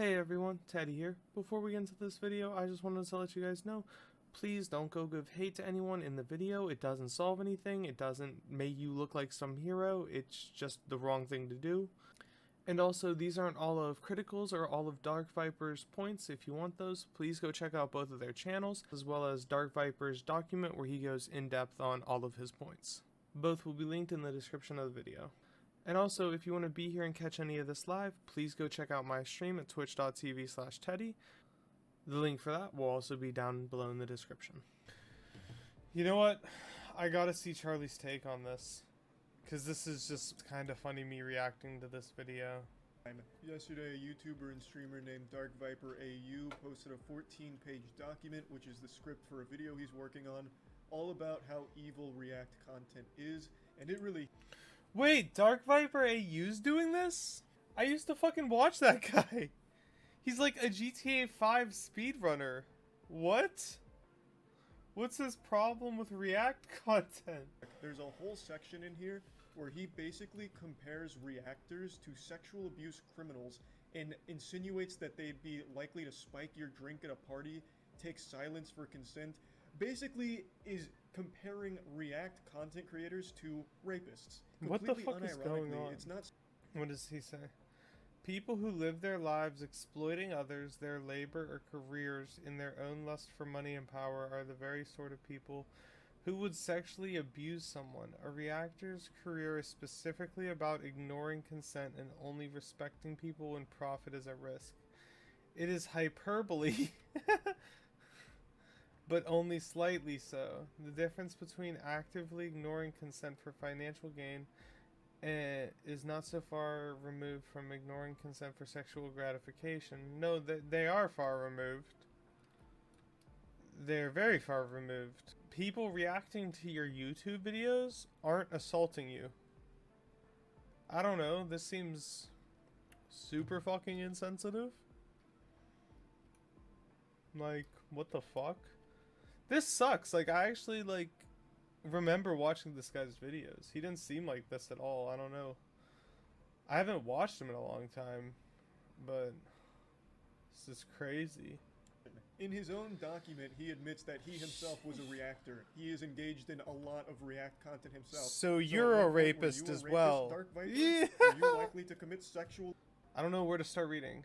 Hey everyone, Teddy here. Before we get into this video, I just wanted to let you guys know, please don't go give hate to anyone in the video. It doesn't solve anything. It doesn't make you look like some hero. It's just the wrong thing to do. And also, these aren't all of Critical's or all of Dark Viper's points. If you want those, please go check out both of their channels, as well as Dark Viper's document where he goes in depth on all of his points. Both will be linked in the description of the video. And also, if you want to be here and catch any of this live, please go check out my stream at twitch.tv/Teddy. The link for that will also be down below in the description. You know what? I gotta see Charlie's take on this, because this is just kind of funny me reacting to this video. Yesterday, a YouTuber and streamer named Dark Viper AU posted a 14-page document, which is the script for a video he's working on, all about how evil React content is, and it really... Wait, Dark Viper AU's doing this? I used to fucking watch that guy. He's like a GTA 5 speedrunner. What? What's his problem with React content? There's a whole section in here where he basically compares reactors to sexual abuse criminals and insinuates that they'd be likely to spike your drink at a party, take silence for consent. Basically is comparing React content creators to rapists. What the fuck is going on? It's not... What does he say? People who live their lives exploiting others, their labor or careers in their own lust for money and power are the very sort of people who would sexually abuse someone. A reactor's career is specifically about ignoring consent and only respecting people when profit is at risk. It is hyperbole, but only slightly so. The difference between actively ignoring consent for financial gain is not so far removed from ignoring consent for sexual gratification. No, they are far removed. They're very far removed. People reacting to your YouTube videos aren't assaulting you. I don't know, this seems super fucking insensitive. Like, what the fuck? This sucks. Like, I actually, remember watching this guy's videos. He didn't seem like this at all. I don't know. I haven't watched him in a long time, but this is crazy. In his own document, he admits that he himself was a reactor. He is engaged in a lot of React content himself. So you're a rapist as well. Dark Viper? Yeah. Are you likely to commit sexual... I don't know where to start reading.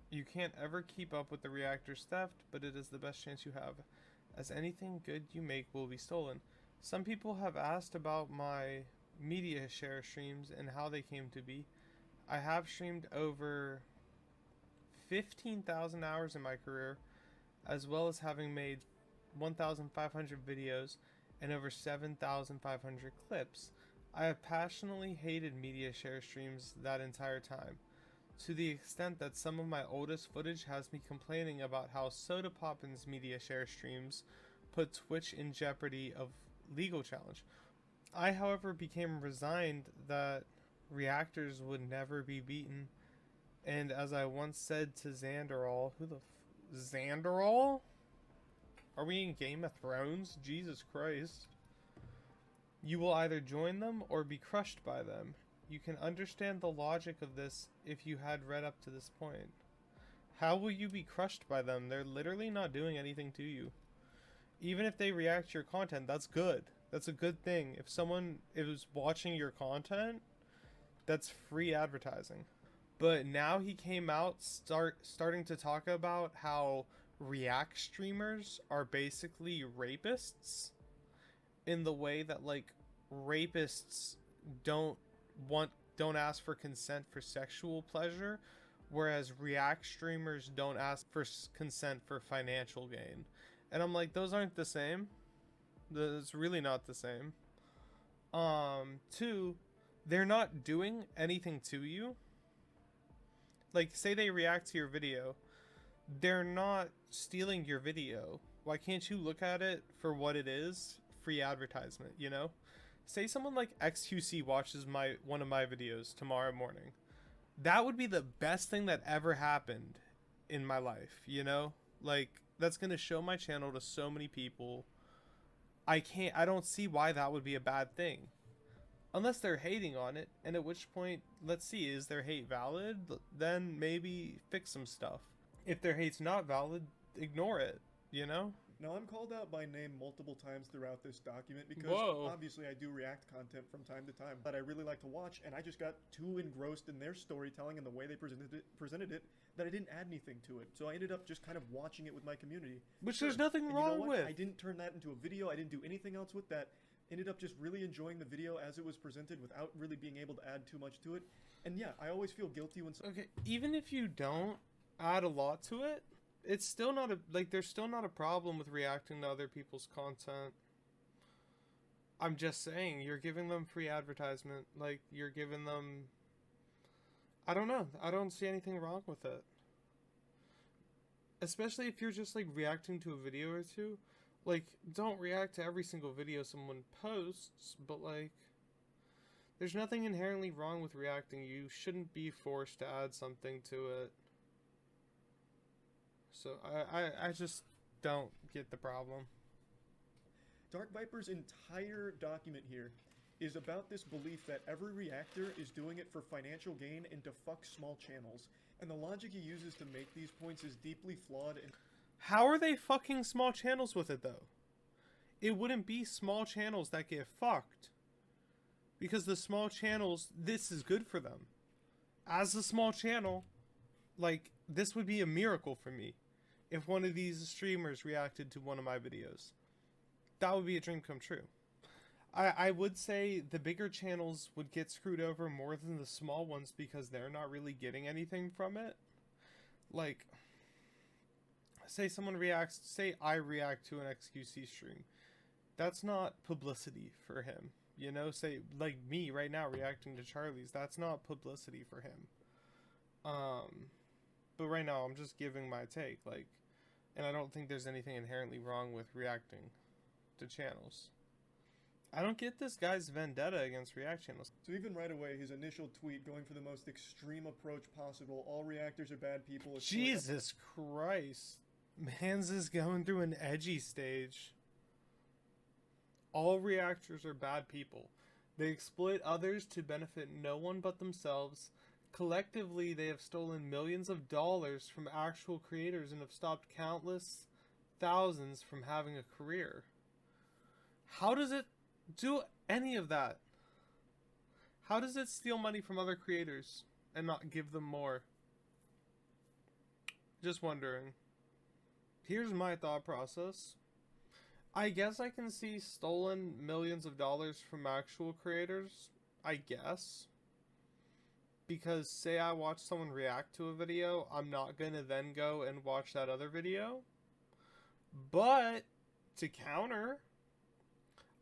You can't ever keep up with the reactor's theft, but it is the best chance you have, as anything good you make will be stolen. Some people have asked about my media share streams and how they came to be. I have streamed over 15,000 hours in my career, as well as having made 1,500 videos and over 7,500 clips. I have passionately hated media share streams that entire time, to the extent that some of my oldest footage has me complaining about how Soda Poppin's media share streams put Twitch in jeopardy of legal challenge. I, however, became resigned that reactors would never be beaten, and as I once said to Xanderall, Xanderall? Are we in Game of Thrones? Jesus Christ. You will either join them or be crushed by them. You can understand the logic of this if you had read up to this point. How will you be crushed by them? They're literally not doing anything to you. Even if they react to your content, that's good. That's a good thing. If someone is watching your content, that's free advertising. But now he came out starting to talk about how React streamers are basically rapists, in the way that, like, rapists don't ask for consent for sexual pleasure, whereas React streamers don't ask for consent for financial gain. And I'm like, those aren't the same. It's really not the same. Two, they're not doing anything to you. Like, say they react to your video, they're not stealing your video. Why can't you look at it for what it is? Free advertisement, you know? Say someone like XQC watches one of my videos tomorrow morning. That would be the best thing that ever happened in my life, you know? Like, that's gonna show my channel to so many people. I don't see why that would be a bad thing. Unless they're hating on it, and at which point, let's see, is their hate valid? Then maybe fix some stuff. If their hate's not valid, ignore it, you know? Now, I'm called out by name multiple times throughout this document because Whoa. obviously I do react content from time to time that I really like to watch, and I just got too engrossed in their storytelling and the way they presented it that I didn't add anything to it. So I ended up just kind of watching it with my community. Which there's nothing And you know wrong what? with. I didn't turn that into a video. I didn't do anything else with that. Ended up just really enjoying the video as it was presented without really being able to add too much to it. And yeah, I always feel guilty when Okay, even if you don't add a lot to it, it's still not a, like, there's still not a problem with reacting to other people's content. I'm just saying, you're giving them free advertisement. Like, you're giving them, I don't know. I don't see anything wrong with it. Especially if you're just, like, reacting to a video or two. Like, don't react to every single video someone posts, but, like, there's nothing inherently wrong with reacting. You shouldn't be forced to add something to it. So, I just don't get the problem. Dark Viper's entire document here is about this belief that every reactor is doing it for financial gain and to fuck small channels. And the logic he uses to make these points is deeply flawed and... How are they fucking small channels with it, though? It wouldn't be small channels that get fucked. Because the small channels, this is good for them. As a small channel, like, this would be a miracle for me. If one of these streamers reacted to one of my videos. That would be a dream come true. I would say the bigger channels would get screwed over more than the small ones because they're not really getting anything from it. Like, say someone reacts, say I react to an XQC stream. That's not publicity for him. You know, say, like me right now reacting to Charlie's, that's not publicity for him. But right now I'm just giving my take, like, and I don't think there's anything inherently wrong with reacting to channels. I don't get this guy's vendetta against react channels. So even right away, his initial tweet going for the most extreme approach possible, all reactors are bad people. Jesus Christ. Mans is going through an edgy stage. All reactors are bad people. They exploit others to benefit no one but themselves. Collectively, they have stolen millions of dollars from actual creators and have stopped countless thousands from having a career. How does it do any of that? How does it steal money from other creators and not give them more? Just wondering. Here's my thought process. I guess I can see stolen millions of dollars from actual creators. I guess. Because say I watch someone react to a video, I'm not going to then go and watch that other video. But to counter,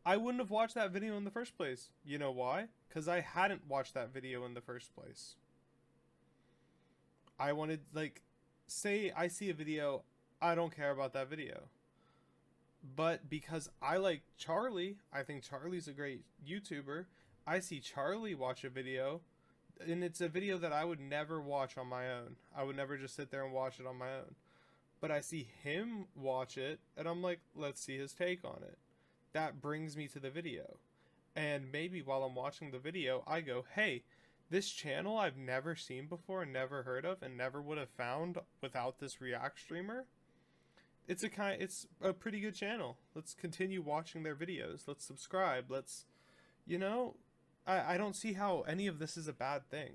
I wouldn't have watched that video in the first place. You know why? Because I hadn't watched that video in the first place. I wanted, like, say I see a video, I don't care about that video. But because I like Charlie, I think Charlie's a great YouTuber, I see Charlie watch a video, and it's a video that I would never watch on my own. I would never just sit there and watch it on my own. But I see him watch it, and I'm like, let's see his take on it. That brings me to the video. And maybe while I'm watching the video, I go, hey, this channel I've never seen before and never heard of and never would have found without this React streamer. It's a pretty good channel. Let's continue watching their videos. Let's subscribe. Let's, you know, I don't see how any of this is a bad thing.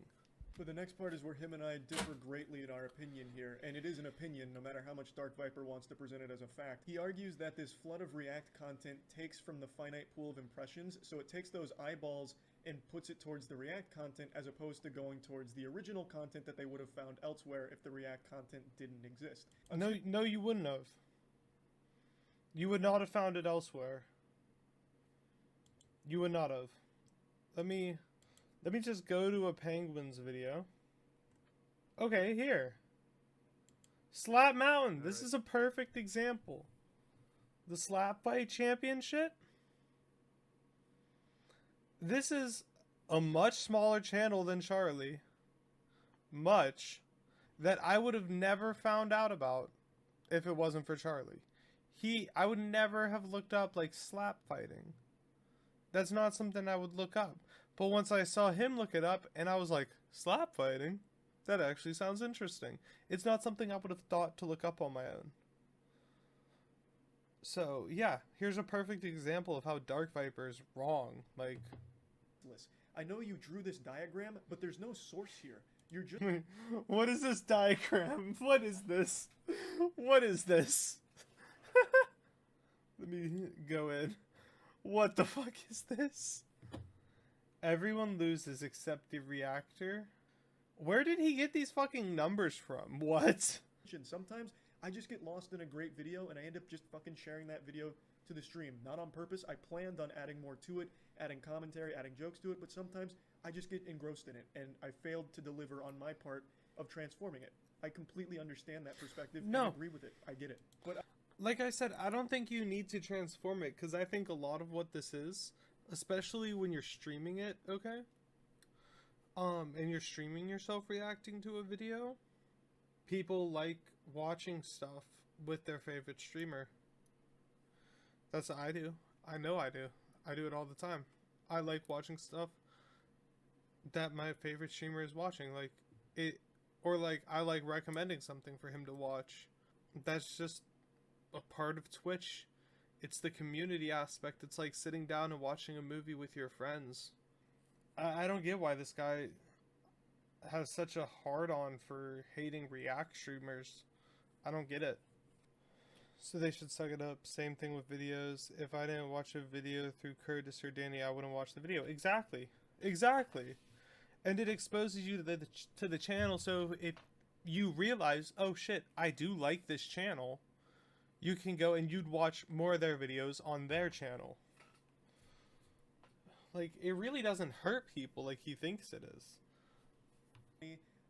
But the next part is where him and I differ greatly in our opinion here, and it is an opinion no matter how much Dark Viper wants to present it as a fact. He argues that this flood of React content takes from the finite pool of impressions, so it takes those eyeballs and puts it towards the React content as opposed to going towards the original content that they would have found elsewhere if the React content didn't exist. No, you wouldn't have. You would not have found it elsewhere. You would not have. Let me just go to a Penguins video. Okay, here. Slap Mountain. This is a perfect example. The Slap Fight Championship. This is a much smaller channel than Charlie. Much. That I would have never found out about if it wasn't for Charlie. I would never have looked up, like, slap fighting. That's not something I would look up. But once I saw him look it up, and I was like, slap fighting? That actually sounds interesting. It's not something I would have thought to look up on my own. So, yeah, here's a perfect example of how Dark Viper is wrong. Like, I know you drew this diagram, but there's no source here. You're just what is this diagram? What is this? What is this? Let me go in. What the fuck is this? Everyone loses except the reactor. Where did he get these fucking numbers from? What? sometimes I just get lost in a great video and I end up just fucking sharing that video to the stream. Not on purpose. I planned on adding more to it, adding commentary, adding jokes to it, but sometimes I just get engrossed in it and I failed to deliver on my part of transforming it. I completely understand that perspective and agree with it. I get it. But like I said, I don't think you need to transform it, because I think a lot of what this is, especially when you're streaming it, okay? And you're streaming yourself reacting to a video, people like watching stuff with their favorite streamer. That's what I do. I know I do. I do it all the time. I like watching stuff that my favorite streamer is watching. Like, it, or like, I like recommending something for him to watch. That's just a part of Twitch. It's the community aspect. It's like sitting down and watching a movie with your friends. I don't get why this guy has such a hard-on for hating React streamers. I don't get it. So they should suck it up. Same thing with videos. If I didn't watch a video through Curtis or Danny, I wouldn't watch the video. Exactly. Exactly. And it exposes you to the channel, so if you realize, oh shit, I do like this channel, you can go and you'd watch more of their videos on their channel. Like, it really doesn't hurt people like he thinks it is.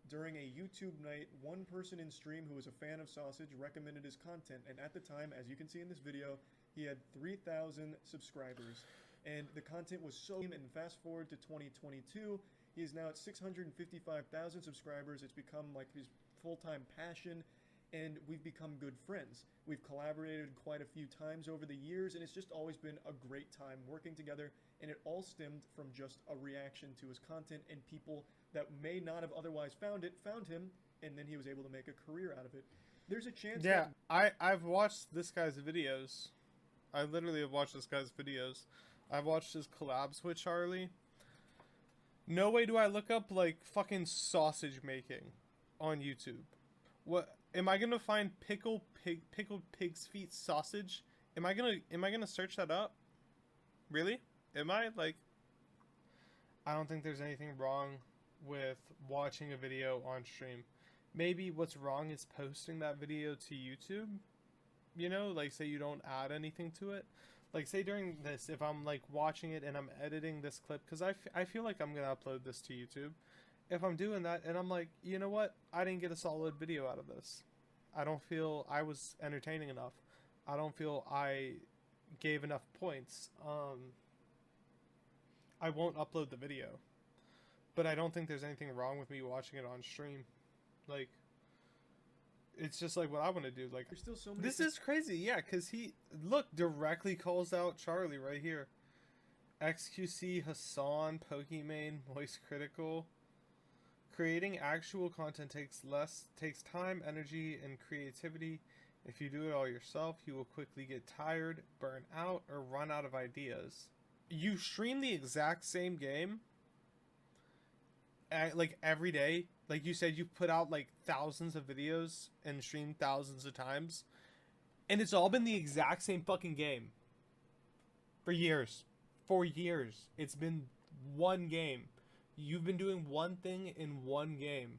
during a YouTube night, one person in stream who was a fan of Sausage recommended his content, and at the time, as you can see in this video, he had 3,000 subscribers. And the content was so... And fast forward to 2022, he is now at 655,000 subscribers. It's become like his full-time passion, and we've become good friends. We've collaborated quite a few times over the years, and it's just always been a great time working together, and it all stemmed from just a reaction to his content, and people that may not have otherwise found him, and then he was able to make a career out of it. There's a chance Yeah, that... I've watched this guy's videos. I literally have watched this guy's videos. I've watched his collabs with Charlie. No way do I look up, like, fucking sausage making on YouTube. What, am I gonna find pickled pig's feet sausage? Am I gonna search that up? Really? Am I? Like, I don't think there's anything wrong with watching a video on stream. Maybe what's wrong is posting that video to YouTube. You know, like, say you don't add anything to it. Like, say during this, if I'm, like, watching it and I'm editing this clip, because I feel like I'm going to upload this to YouTube. If I'm doing that and I'm like, you know what? I didn't get a solid video out of this. I don't feel I was entertaining enough. I don't feel I gave enough points. I won't upload the video. But I don't think there's anything wrong with me watching it on stream. Like, it's just like what I want to do. Like, There's still so many this is crazy, yeah, because he, look, directly calls out Charlie right here. XQC, Hassan, Pokimane, Moist Critical. Creating actual content takes time, energy, and creativity. If you do it all yourself, you will quickly get tired, burn out, or run out of ideas. You stream the exact same game, like, every day. Like you said, you put out, like, thousands of videos and streamed thousands of times. And it's all been the exact same fucking game. For years. For years. It's been one game. You've been doing one thing in one game.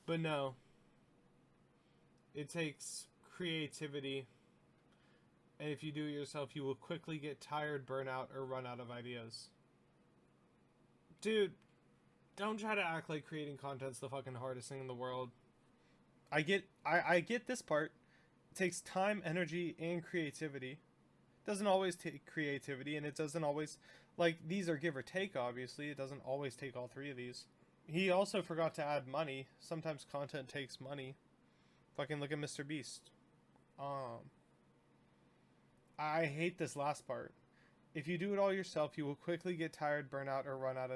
But no. It takes creativity. And if you do it yourself, you will quickly get tired, burn out, or run out of ideas. Dude, don't try to act like creating content's the fucking hardest thing in the world. I get this part. It takes time, energy, and creativity. It doesn't always take creativity, and it doesn't always... Like, these are give or take, obviously. It doesn't always take all three of these. He also forgot to add money. Sometimes content takes money. Fucking look at Mr. Beast. I hate this last part. If you do it all yourself, you will quickly get tired, burn out, or run out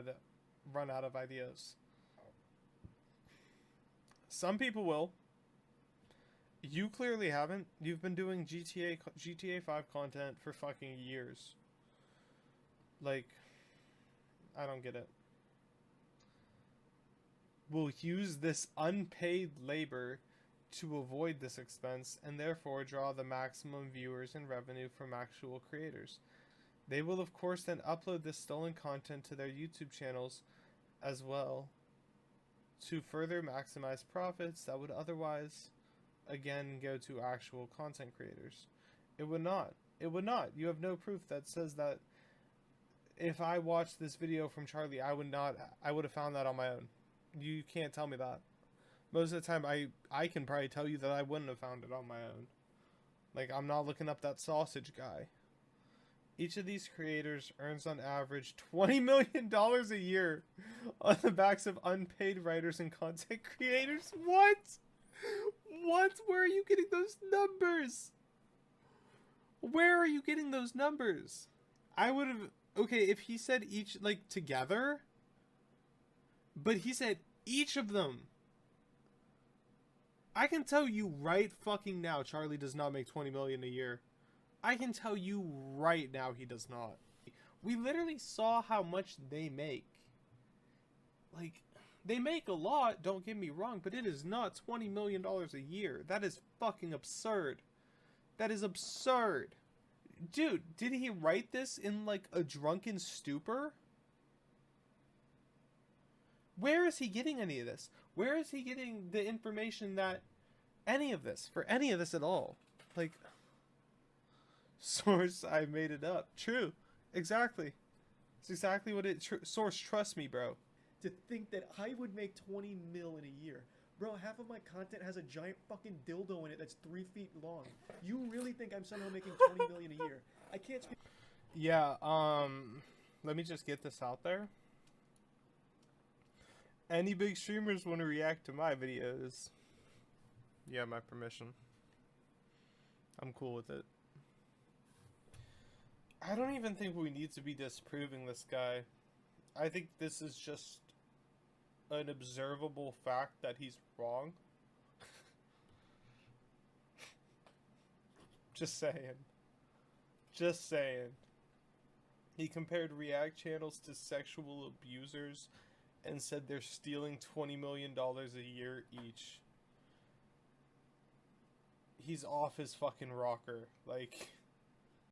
of ideas. Some people will. You clearly haven't. You've been doing GTA 5 content for fucking years. Like, I don't get it. We'll use this unpaid labor to avoid this expense and therefore draw the maximum viewers and revenue from actual creators. They will of course then upload this stolen content to their YouTube channels as well to further maximize profits that would otherwise again go to actual content creators. It would not. It would not. You have no proof that says that if I watched this video from Charlie, I would have found that on my own. You can't tell me that. Most of the time, I can probably tell you that I wouldn't have found it on my own. Like, I'm not looking up that sausage guy. Each of these creators earns on average $20 million a year on the backs of unpaid writers and content creators. What? What? Where are you getting those numbers? Where are you getting those numbers? I would have... Okay, if he said each, like, together... But he said each of them. I can tell you right fucking now, Charlie does not make $20 million a year. I can tell you right now he does not. We literally saw how much they make. Like, they make a lot, don't get me wrong, but it is not $20 million a year. That is fucking absurd. That is absurd. Dude, did he write this in, like, a drunken stupor? Where is he getting any of this? Where is he getting the information that any of this, for any of this at all? Like, source, I made it up. True. Exactly. It's exactly what it... source, trust me, bro. To think that I would make 20 mil in a year. Bro, half of my content has a giant fucking dildo in it that's 3 feet long. You really think I'm somehow making 20 million a year? I can't speak... Yeah, let me just get this out there. Any big streamers want to react to my videos? You have my permission. I'm cool with it. I don't even think we need to be disproving this guy. I think this is just an observable fact that he's wrong. Just saying. Just saying. He compared React channels to sexual abusers and said they're stealing $20 million a year each. He's off his fucking rocker. Like...